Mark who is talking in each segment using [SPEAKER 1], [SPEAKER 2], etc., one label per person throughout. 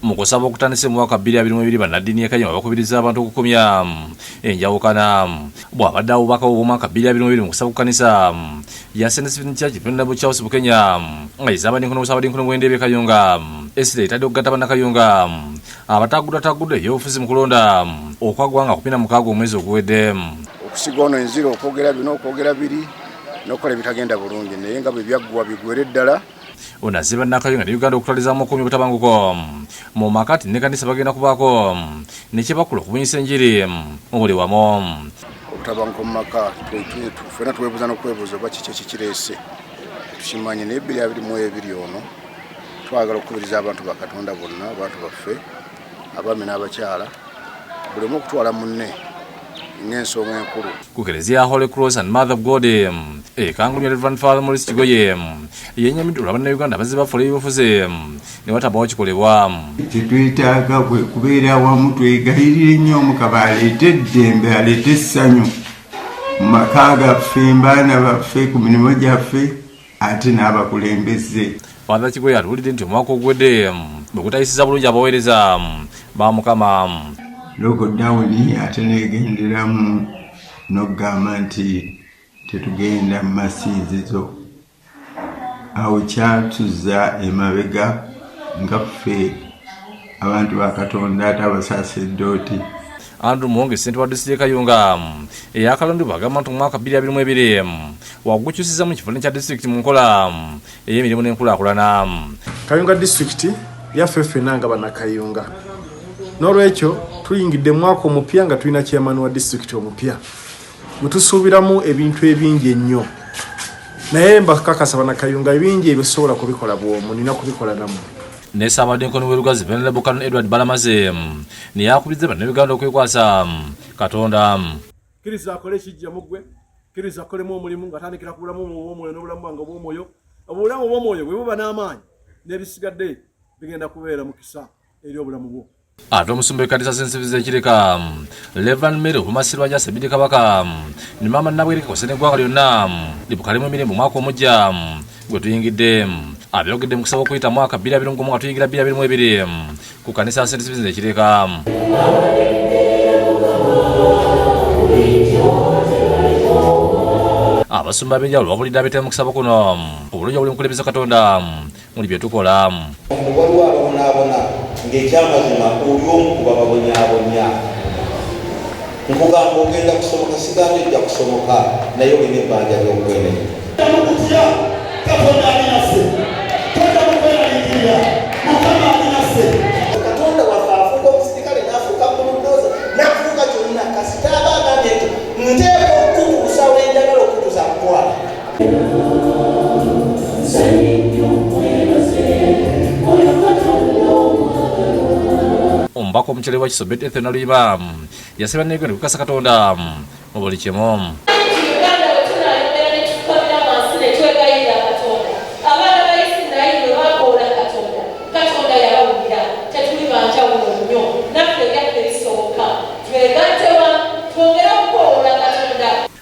[SPEAKER 1] mu kusaba okutandisa mu mwaka 2022 bannaddiini Kayunga bakubiriza abantu okukomya enjawukana bw'abadde abubaka bw'omwaka 2022 mu kusaba ku kkanisa ya St. Stephen Church Venerable Charles Bukenya nga izabadinkono busabadinkono bw'Endebe Kayunga esire etadde okugatta bannakayunga abatagudde ebyobufuzi mu kulonda okwagwanga 16 omwezi oguwedde
[SPEAKER 2] okusiga ono enziro okwogera bino okwogera biri n'okukola ebitagenda bulungi naye nga bwe byaggwa bigwere ddala
[SPEAKER 1] onaziba Nakayunga ne Uganda okutwalizamu okumya obutabanguko mu makati ne kanisa bagenda kubaako nekyebakula okubunyisa enjiri mu buli wamu
[SPEAKER 2] obutabanguko mu maka ffena twebuuza n'okwebuuza oba kiki ekikireese tukimanyi naye 2022 ono twagala okukubiriza abantu ba Katonda bonna abantu baffe abaami n'abakyala buli omu okutwala munne n'ensonga enkulu
[SPEAKER 1] ku Kereziya Holy Cross and Mother of God ekangulya Reverend Father Maurice Kigoye yenyamidde Bannayuganda abazze bafula ebyobufuzi ne watabawo kikolebwa
[SPEAKER 3] tetwetaaga kubeera wamu twegayirire nnyo Mukama aleete eddembe aleete essanyu mu maka gaffe baana baffe ku mirimu gyaffe ate n'abakulembeze
[SPEAKER 1] Father Kigoye atuwulidde nti omwaka oguwedde bwe gutayisiza bulungi abaweereza ba Mukama
[SPEAKER 3] lockdown ate negenderamu n'okugamba nti tetugenda mu masinzizo awo kyatuza emabega nga ffe abantu ba Katonda ate abasaaseddoti
[SPEAKER 1] Andrew Muwonge ssente wa disitulikiti Kayunga eyakalondebwa agamba nti mu mwaka 2022 wagukyusiza mu kifo kya disitulikiti mu nkola ey'emirimu n'enkulaakulana
[SPEAKER 4] Kayunga disitulikiti yaffe ffenna nga bannakayunga n'olwekyo tuyingidde mwaka omupya nga tulina chairman wa disitulikiti omupya mutusuubiramu ebintu ebingi ennyo naye mbakakasa bannakayunga ebingi ebisobola kubikola bw'omu nina kubikola namu
[SPEAKER 1] ne Ssaabadinkono w'Elugazi Venerable Canon Edward Balamaze neyakubiriza bannayuganda okwekwasa Katonda
[SPEAKER 5] kkiriza akole ekijja mu ggwe kkiriza akolemu omulimu ng'atandikira ku bulamu obw'omwoyo n'obulamu bwange obw'omwoyo obulamu obw'omwoyo bwe buba n'amaanyi n'ebisigadde bigenda kubeera mukisa eri obulamu bwo
[SPEAKER 1] ate omusumba w'ekkanisa St. Stephen's ekireka Reverend Mary Obumasirwa ja Sebidi Kabaka ne Maama Nabwereka kusene eggwanga lyonna libukalemu emirembe omwaka omujja gwe tuyingidde abyogedde mu kusaba okuyita mwaka 2021 nga tuyingira 2022 ku kkanisa St. Stephen's ekireka abasumba b'enjawulo bakulidde abetemu mu kusaba kuno obulungi obuli mu kulembeza Katonda muli bye tukola
[SPEAKER 6] waliwo abonaabona ng'ekyamazima oli omu ku bababonyaabonya nkugamba ogenda kusomoka sigambye ojja kusomoka naye olina ebbanja ly'okwenenya
[SPEAKER 7] okutya Katonda alinase tojja mukweraliikirira Mukama alinase
[SPEAKER 6] Katonda waffe afuuka omusirikale n'afuuka bulundoza n'afuuka kyolina kasita aba agambye nti nteeka okutuusa wenjagala okutuusa kukwala
[SPEAKER 1] omubaka omukyale wa Kisobet Ethel Naluyima yasaba Bannayuganda okukasa Katonda mu buli kimu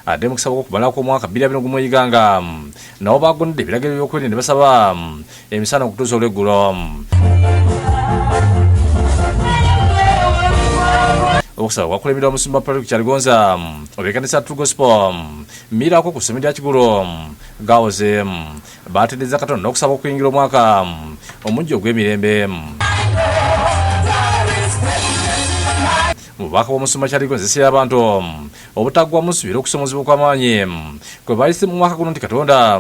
[SPEAKER 1] ate mu kusaba okubala kw'omwaka 2021 Iganga nabo bagondedde ebiragiro by'okwerinda ne basaba emisana okutuusa olw'eggulo okusaba kwakulemberwa omusumba Patrick Kyaligonza ob'ekkanisa True Gospel Miracle ku ssomero lya Kigulu gawoze batendereza Katonda n'okusaba okuyingira omwaka omujja ogw'emirembe mubaka w'omusumba Kyaligonza esira abantu obutaggwamu nsubira okusomozebwa kw'amaanyi kwe bayise mu mwaka guno nti Katonda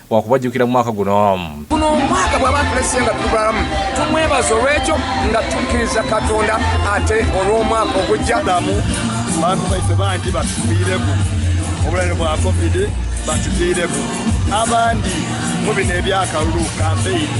[SPEAKER 1] wakubajjukira mu mwaka guno
[SPEAKER 8] omwaka bw'abantu lesenga tubalamu tumwebaza olw'ekyo nga tukkiriza Katonda ate olw'omwaka ogujja
[SPEAKER 7] damu bantu baife bangi batufiireko obulwadde bwa COVID batufiireko abandi mu bino ebyakalulu kampeyini